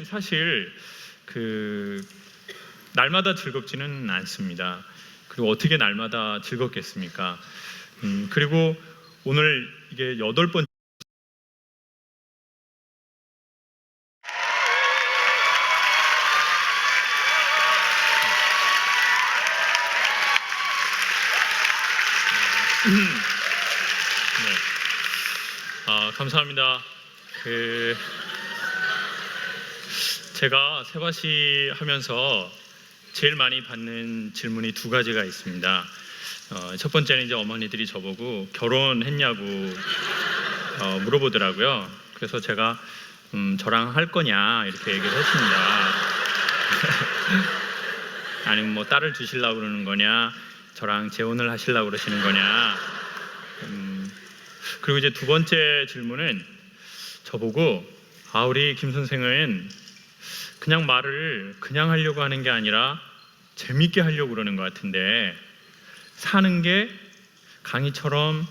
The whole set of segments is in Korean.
사실 그 날마다 즐겁지는 않습니다. 그리고 어떻게 날마다 즐겁겠습니까? 그리고 오늘 이게 8번 네. 감사합니다. 제가 세바시 하면서 제일 많이 받는 질문이 두 가지가 있습니다. 첫 번째는 이제 어머니들이 저보고 결혼했냐고 물어보더라고요. 그래서 제가 저랑 할 거냐 이렇게 얘기를 했습니다. 아니면 뭐 딸을 주시려고 그러는 거냐, 저랑 재혼을 하시려고 그러시는 거냐. 그리고 이제 두 번째 질문은 저보고 우리 김 선생은 그냥 말을 그냥 하려고 하는 게 아니라 재밌게 하려고 그러는 것 같은데 사는 게 강의처럼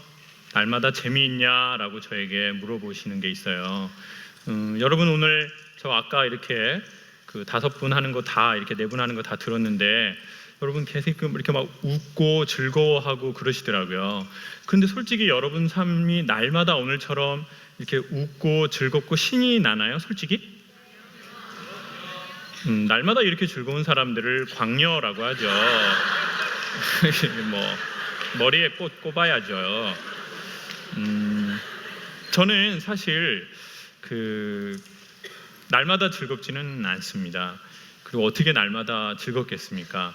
날마다 재미있냐라고 저에게 물어보시는 게 있어요. 여러분 오늘 저 아까 이렇게 그 5분 하는 거 다 이렇게 4분 하는 거 다 들었는데 여러분 계속 이렇게 막 웃고 즐거워하고 그러시더라고요. 그런데 솔직히 여러분 삶이 날마다 오늘처럼 이렇게 웃고 즐겁고 신이 나나요? 솔직히? 날마다 이렇게 즐거운 사람들을 광녀라고 하죠. 뭐 머리에 꽃 꼽아야죠. 저는 사실 날마다 즐겁지는 않습니다. 그리고 어떻게 날마다 즐겁겠습니까?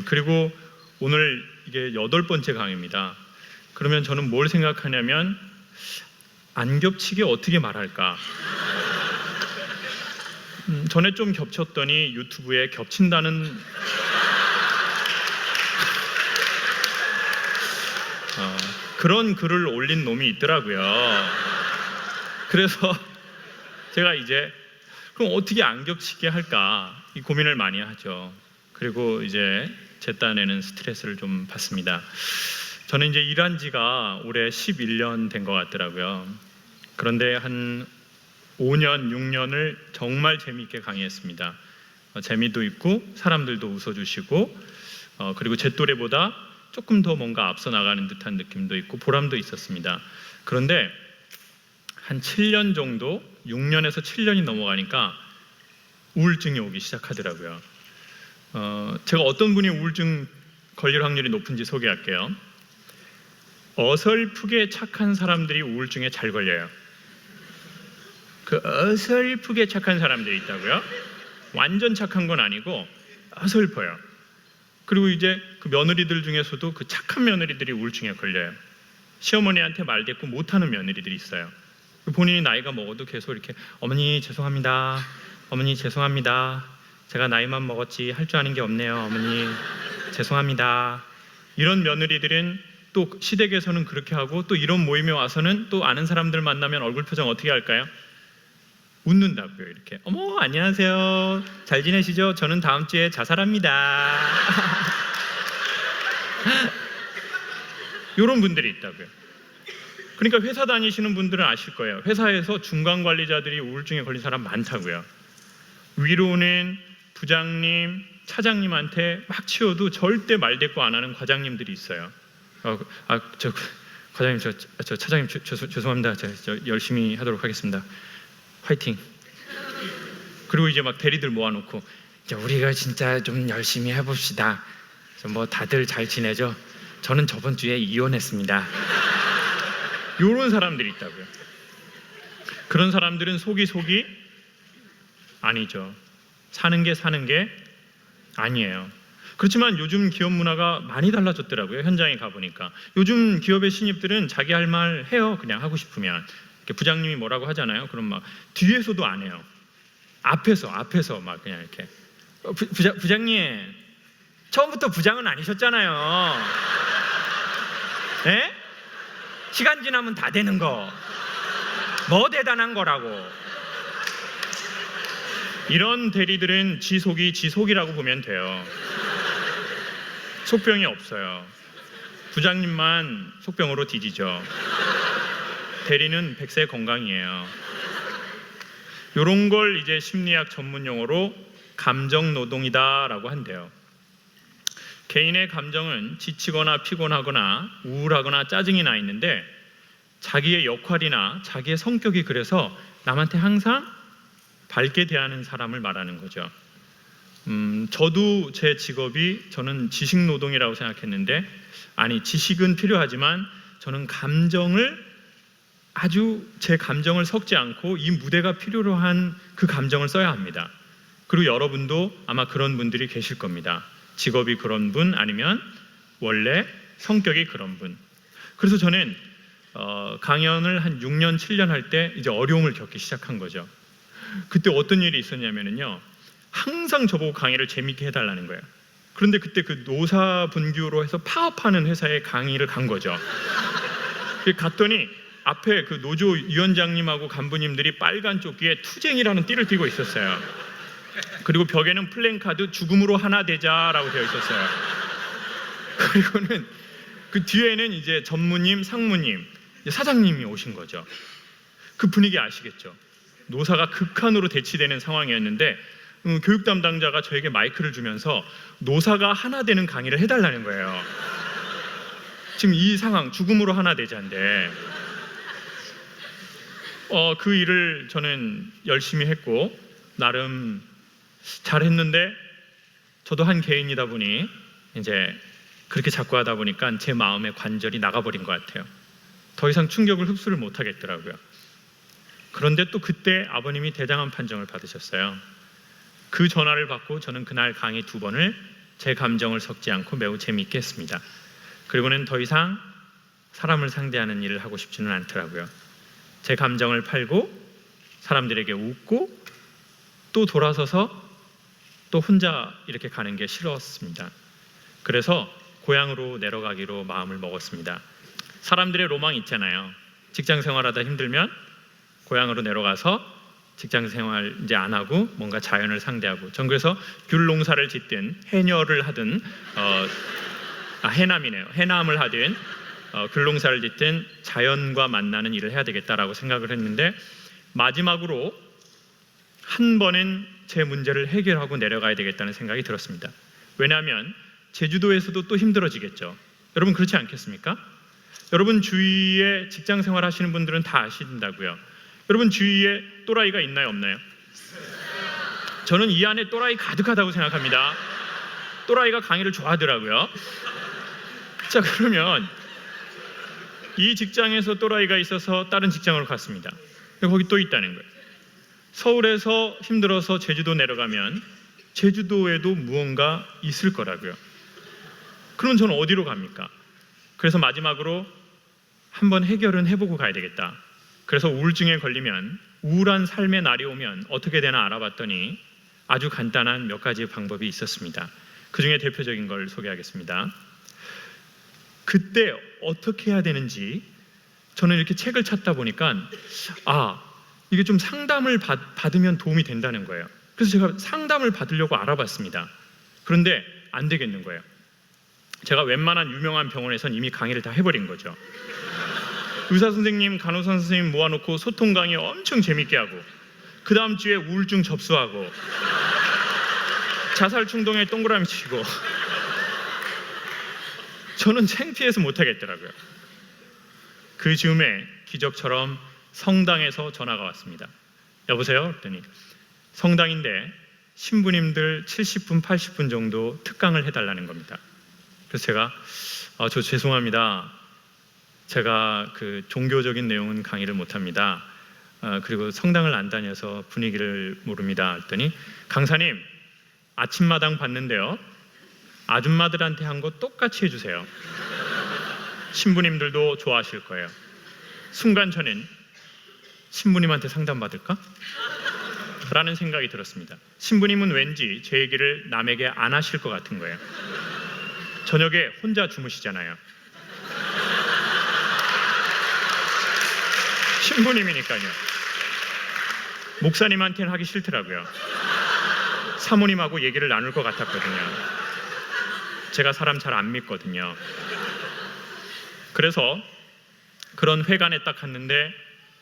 그리고 오늘 이게 8번째 강의입니다. 그러면 저는 뭘 생각하냐면 안 겹치게 어떻게 말할까? 전에 좀 겹쳤더니 유튜브에 겹친다는 그런 글을 올린 놈이 있더라고요. 그래서 제가 이제 그럼 어떻게 안 겹치게 할까 이 고민을 많이 하죠. 그리고 이제 제 딴에는 스트레스를 좀 받습니다. 저는 이제 일한 지가 올해 11년 된 것 같더라고요. 그런데 한 5년, 6년을 정말 재미있게 강의했습니다. 재미도 있고 사람들도 웃어주시고 그리고 제 또래보다 조금 더 뭔가 앞서 나가는 듯한 느낌도 있고 보람도 있었습니다. 그런데 한 7년 정도, 6년에서 7년이 넘어가니까 우울증이 오기 시작하더라고요. 제가 어떤 분이 우울증 걸릴 확률이 높은지 소개할게요. 어설프게 착한 사람들이 우울증에 잘 걸려요. 그 어설프게 착한 사람들이 있다고요? 완전 착한 건 아니고 어설퍼요. 그리고 이제 그 며느리들 중에서도 그 착한 며느리들이 우울증에 걸려요. 시어머니한테 말대꾸 못하는 며느리들이 있어요. 본인이 나이가 먹어도 계속 이렇게 어머니 죄송합니다. 어머니 죄송합니다. 제가 나이만 먹었지 할 줄 아는 게 없네요. 어머니 죄송합니다. 이런 며느리들은 또 시댁에서는 그렇게 하고 또 이런 모임에 와서는 또 아는 사람들 만나면 얼굴 표정 어떻게 할까요? 웃는다고요. 이렇게 어머 안녕하세요. 잘 지내시죠? 저는 다음 주에 자살합니다. 이런 분들이 있다고요. 그러니까 회사 다니시는 분들은 아실 거예요. 회사에서 중간 관리자들이 우울증에 걸린 사람 많다고요. 위로는 부장님, 차장님한테 막 치워도 절대 말대꾸 안 하는 과장님들이 있어요. 과장님, 저 차장님 죄송합니다. 저 열심히 하도록 하겠습니다. 화이팅. 그리고 이제 막 대리들 모아놓고 이제 우리가 진짜 좀 열심히 해봅시다. 뭐 다들 잘 지내죠? 저는 저번 주에 이혼했습니다. 이런 사람들이 있다고요. 그런 사람들은 속이 아니죠. 사는 게 아니에요. 그렇지만 요즘 기업 문화가 많이 달라졌더라고요. 현장에 가보니까 요즘 기업의 신입들은 자기 할 말 해요. 그냥 하고 싶으면. 부장님이 뭐라고 하잖아요. 그럼 막 뒤에서도 안 해요. 앞에서 막 그냥 이렇게 부장님 처음부터 부장은 아니셨잖아요. 네? 시간 지나면 다 되는 거. 뭐 대단한 거라고. 이런 대리들은 지속이라고 보면 돼요. 속병이 없어요. 부장님만 속병으로 뒤지죠. 대리는 100세 건강이에요. 이런 걸 이제 심리학 전문 용어로 감정 노동이다라고 한대요. 개인의 감정은 지치거나 피곤하거나 우울하거나 짜증이 나 있는데 자기의 역할이나 자기의 성격이 그래서 남한테 항상 밝게 대하는 사람을 말하는 거죠. 저도 제 직업이 저는 지식 노동이라고 생각했는데 아니 지식은 필요하지만 저는 제 감정을 섞지 않고 이 무대가 필요로 한 그 감정을 써야 합니다. 그리고 여러분도 아마 그런 분들이 계실 겁니다. 직업이 그런 분 아니면 원래 성격이 그런 분. 그래서 저는 강연을 한 6년, 7년 할 때 이제 어려움을 겪기 시작한 거죠. 그때 어떤 일이 있었냐면요. 항상 저보고 강의를 재밌게 해달라는 거예요. 그런데 그때 그 노사분규로 해서 파업하는 회사에 강의를 간 거죠. 갔더니 앞에 그 노조 위원장님하고 간부님들이 빨간 조끼에 투쟁이라는 띠를 띠고 있었어요. 그리고 벽에는 플랜카드 죽음으로 하나 되자라고 되어 있었어요. 그리고는 그 뒤에는 이제 전무님, 상무님, 사장님이 오신 거죠. 그 분위기 아시겠죠? 노사가 극한으로 대치되는 상황이었는데 교육 담당자가 저에게 마이크를 주면서 노사가 하나 되는 강의를 해달라는 거예요. 지금 이 상황 죽음으로 하나 되자인데 그 일을 저는 열심히 했고 나름 잘했는데 저도 한 개인이다 보니 이제 그렇게 자꾸 하다 보니까 제 마음의 관절이 나가버린 것 같아요. 더 이상 충격을 흡수를 못하겠더라고요. 그런데 또 그때 아버님이 대장암 판정을 받으셨어요. 그 전화를 받고 저는 그날 강의 2번을 제 감정을 섞지 않고 매우 재미있게 했습니다. 그리고는 더 이상 사람을 상대하는 일을 하고 싶지는 않더라고요. 제 감정을 팔고 사람들에게 웃고 또 돌아서서 또 혼자 이렇게 가는 게 싫었습니다. 그래서 고향으로 내려가기로 마음을 먹었습니다. 사람들의 로망이 있잖아요. 직장 생활하다 힘들면 고향으로 내려가서 직장 생활 이제 안 하고 뭔가 자연을 상대하고 전 그래서 귤 농사를 짓든 해녀를 하든 해남을 하든 귤 농사를 짓든 자연과 만나는 일을 해야 되겠다라고 생각을 했는데 마지막으로 한 번은 제 문제를 해결하고 내려가야 되겠다는 생각이 들었습니다. 왜냐하면 제주도에서도 또 힘들어지겠죠. 여러분 그렇지 않겠습니까? 여러분 주위에 직장 생활 하시는 분들은 다 아신다고요. 여러분 주위에 또라이가 있나요 없나요? 저는 이 안에 또라이 가득하다고 생각합니다. 또라이가 강의를 좋아하더라고요. 자 그러면 이 직장에서 또라이가 있어서 다른 직장으로 갔습니다. 거기 또 있다는 거예요. 서울에서 힘들어서 제주도 내려가면 제주도에도 무언가 있을 거라고요. 그럼 저는 어디로 갑니까? 그래서 마지막으로 한번 해결은 해보고 가야 되겠다. 그래서 우울증에 걸리면 우울한 삶의 날이 오면 어떻게 되나 알아봤더니 아주 간단한 몇 가지 방법이 있었습니다. 그 중에 대표적인 걸 소개하겠습니다. 그때 어떻게 해야 되는지 저는 이렇게 책을 찾다 보니까 이게 좀 상담을 받으면 도움이 된다는 거예요. 그래서 제가 상담을 받으려고 알아봤습니다. 그런데 안 되겠는 거예요. 제가 웬만한 유명한 병원에선 이미 강의를 다 해버린 거죠. 의사 선생님, 간호사 선생님 모아놓고 소통 강의 엄청 재밌게 하고 그 다음 주에 우울증 접수하고 자살 충동에 동그라미 치고 저는 창피해서 못하겠더라고요. 그 즈음에 기적처럼 성당에서 전화가 왔습니다. 여보세요? 그랬더니 성당인데 신부님들 70분, 80분 정도 특강을 해달라는 겁니다. 그래서 제가 저 죄송합니다. 제가 그 종교적인 내용은 강의를 못합니다. 그리고 성당을 안 다녀서 분위기를 모릅니다. 했더니 강사님 아침마당 봤는데요. 아줌마들한테 한 거 똑같이 해주세요. 신부님들도 좋아하실 거예요. 순간 저는 신부님한테 상담받을까? 라는 생각이 들었습니다. 신부님은 왠지 제 얘기를 남에게 안 하실 것 같은 거예요. 저녁에 혼자 주무시잖아요. 신부님이니까요. 목사님한테는 하기 싫더라고요. 사모님하고 얘기를 나눌 것 같았거든요. 제가 사람 잘 안 믿거든요. 그래서 그런 회관에 딱 갔는데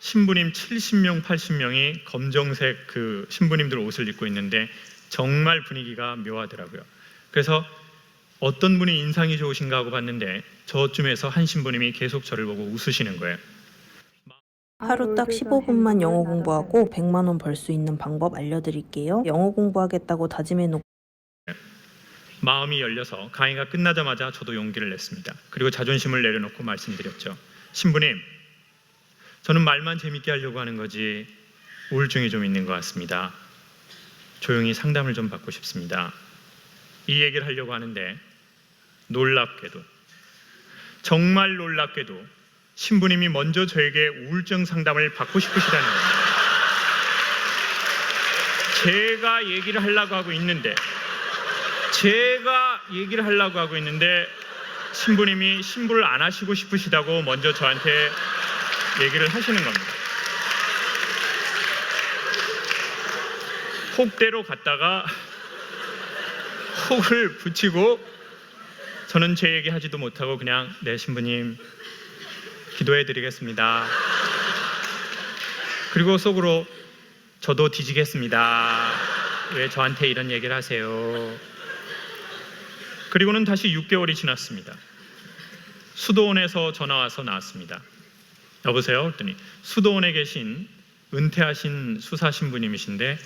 신부님 70명, 80명이 검정색 그 신부님들 옷을 입고 있는데 정말 분위기가 묘하더라고요. 그래서 어떤 분이 인상이 좋으신가 하고 봤는데 저쯤에서 한 신부님이 계속 저를 보고 웃으시는 거예요. 하루 딱 15분만 영어 공부하고 100만 원 벌 수 있는 방법 알려드릴게요. 영어 공부하겠다고 다짐해놓고 마음이 열려서 강의가 끝나자마자 저도 용기를 냈습니다. 그리고 자존심을 내려놓고 말씀드렸죠. 신부님, 저는 말만 재밌게 하려고 하는 거지 우울증이 좀 있는 것 같습니다. 조용히 상담을 좀 받고 싶습니다. 이 얘기를 하려고 하는데 놀랍게도, 정말 놀랍게도 신부님이 먼저 저에게 우울증 상담을 받고 싶으시다는 겁니다. 제가 얘기를 하려고 하고 있는데 신부님이 신부를 안 하시고 싶으시다고 먼저 저한테 얘기를 하시는 겁니다. 혹대로 갔다가 혹을 붙이고 저는 제 얘기 하지도 못하고 그냥 네 신부님 기도해 드리겠습니다. 그리고 속으로 저도 뒤지겠습니다. 왜 저한테 이런 얘기를 하세요? 그리고는 다시 6개월이 지났습니다. 수도원에서 전화 와서 나왔습니다. 여보세요? 그랬더니 수도원에 계신 은퇴하신 수사 신부님이신데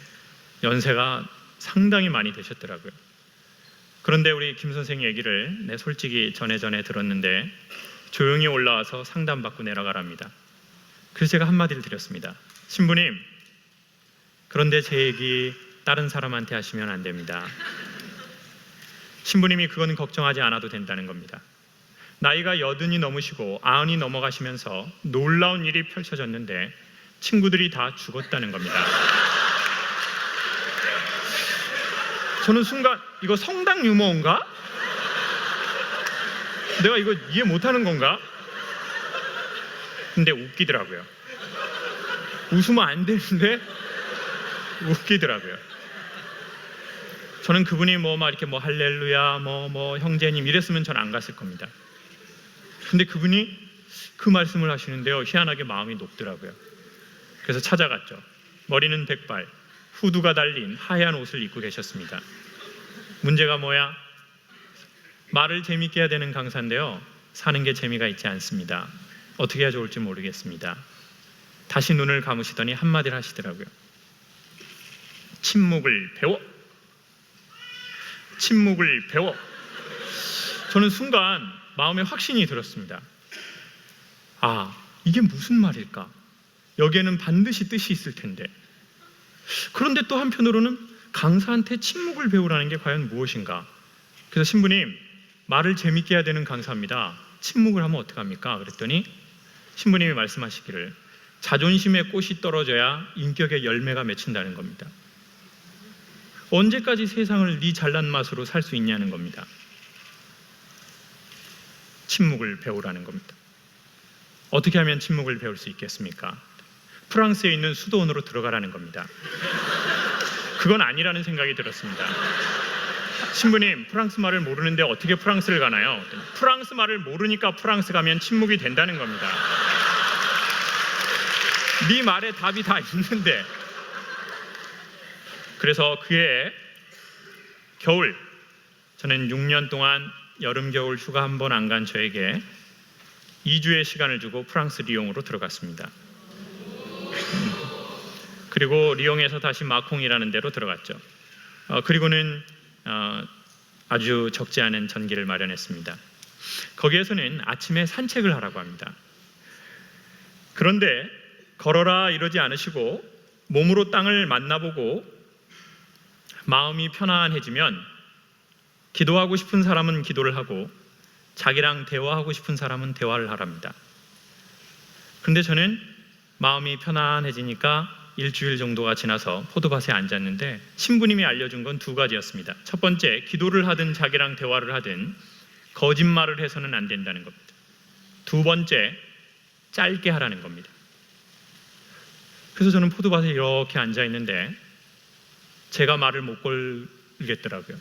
연세가 상당히 많이 되셨더라고요. 그런데 우리 김 선생 얘기를 솔직히 전에 들었는데 조용히 올라와서 상담받고 내려가랍니다. 그래서 제가 한마디를 드렸습니다. 신부님, 그런데 제 얘기 다른 사람한테 하시면 안 됩니다. 신부님이 그건 걱정하지 않아도 된다는 겁니다. 나이가 80이 넘으시고 90이 넘어가시면서 놀라운 일이 펼쳐졌는데 친구들이 다 죽었다는 겁니다. 저는 순간 이거 성당 유머인가? 내가 이거 이해 못하는 건가? 근데 웃기더라고요. 웃으면 안 되는데 웃기더라고요. 저는 그분이 이렇게 할렐루야 형제님 이랬으면 전 안 갔을 겁니다. 근데 그분이 그 말씀을 하시는데요, 희한하게 마음이 높더라고요. 그래서 찾아갔죠. 머리는 백발, 후두가 달린 하얀 옷을 입고 계셨습니다. 문제가 뭐야? 말을 재밌게 해야 되는 강사인데요, 사는 게 재미가 있지 않습니다. 어떻게 해야 좋을지 모르겠습니다. 다시 눈을 감으시더니 한마디를 하시더라고요. 침묵을 배워. 침묵을 배워. 저는 순간 마음에 확신이 들었습니다. 아, 이게 무슨 말일까? 여기에는 반드시 뜻이 있을 텐데. 그런데 또 한편으로는 강사한테 침묵을 배우라는 게 과연 무엇인가? 그래서 신부님, 말을 재밌게 해야 되는 강사입니다. 침묵을 하면 어떡합니까? 그랬더니 신부님이 말씀하시기를 자존심의 꽃이 떨어져야 인격의 열매가 맺힌다는 겁니다. 언제까지 세상을 네 잘난 맛으로 살 수 있냐는 겁니다. 침묵을 배우라는 겁니다. 어떻게 하면 침묵을 배울 수 있겠습니까? 프랑스에 있는 수도원으로 들어가라는 겁니다. 그건 아니라는 생각이 들었습니다. 신부님, 프랑스 말을 모르는데 어떻게 프랑스를 가나요? 프랑스 말을 모르니까 프랑스 가면 침묵이 된다는 겁니다. 네 말에 답이 다 있는데. 그래서 그해 겨울, 저는 6년 동안 여름 겨울 휴가 한 번 안 간 저에게 2주의 시간을 주고 프랑스 리옹으로 들어갔습니다. 그리고 리옹에서 다시 마콩이라는 데로 들어갔죠. 그리고는 아주 적지 않은 전기를 마련했습니다. 거기에서는 아침에 산책을 하라고 합니다. 그런데 걸어라 이러지 않으시고 몸으로 땅을 만나보고 마음이 편안해지면 기도하고 싶은 사람은 기도를 하고 자기랑 대화하고 싶은 사람은 대화를 하랍니다. 그런데 저는 마음이 편안해지니까 일주일 정도가 지나서 포도밭에 앉았는데 신부님이 알려준 건 2가지였습니다. 첫 번째, 기도를 하든 자기랑 대화를 하든 거짓말을 해서는 안 된다는 겁니다. 2번째, 짧게 하라는 겁니다. 그래서 저는 포도밭에 이렇게 앉아있는데 제가 말을 못 걸겠더라고요.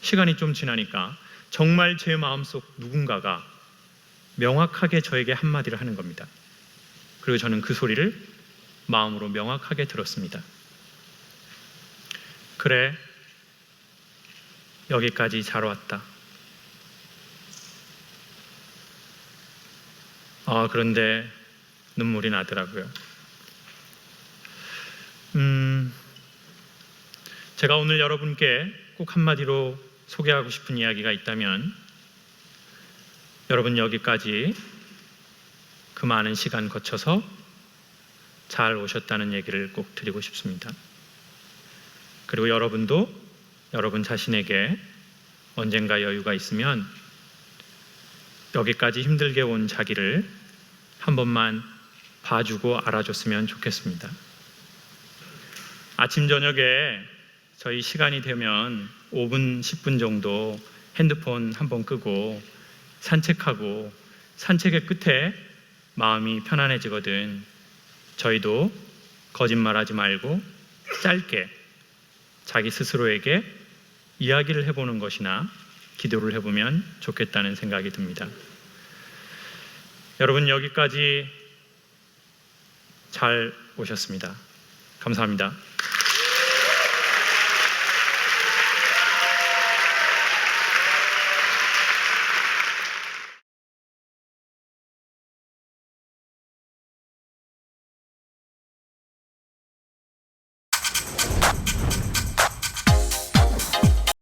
시간이 좀 지나니까 정말 제 마음속 누군가가 명확하게 저에게 한마디를 하는 겁니다. 그리고 저는 그 소리를 마음으로 명확하게 들었습니다. 그래, 여기까지 잘 왔다. 그런데 눈물이 나더라고요. 제가 오늘 여러분께 꼭 한마디로 소개하고 싶은 이야기가 있다면, 여러분 여기까지 그 많은 시간 거쳐서 잘 오셨다는 얘기를 꼭 드리고 싶습니다. 그리고 여러분도 여러분 자신에게 언젠가 여유가 있으면 여기까지 힘들게 온 자기를 한 번만 봐주고 알아줬으면 좋겠습니다. 아침 저녁에 저희 시간이 되면 5분, 10분 정도 핸드폰 한번 끄고 산책하고, 산책의 끝에 마음이 편안해지거든. 저희도 거짓말하지 말고 짧게 자기 스스로에게 이야기를 해보는 것이나 기도를 해보면 좋겠다는 생각이 듭니다. 여러분 여기까지 잘 오셨습니다. 감사합니다.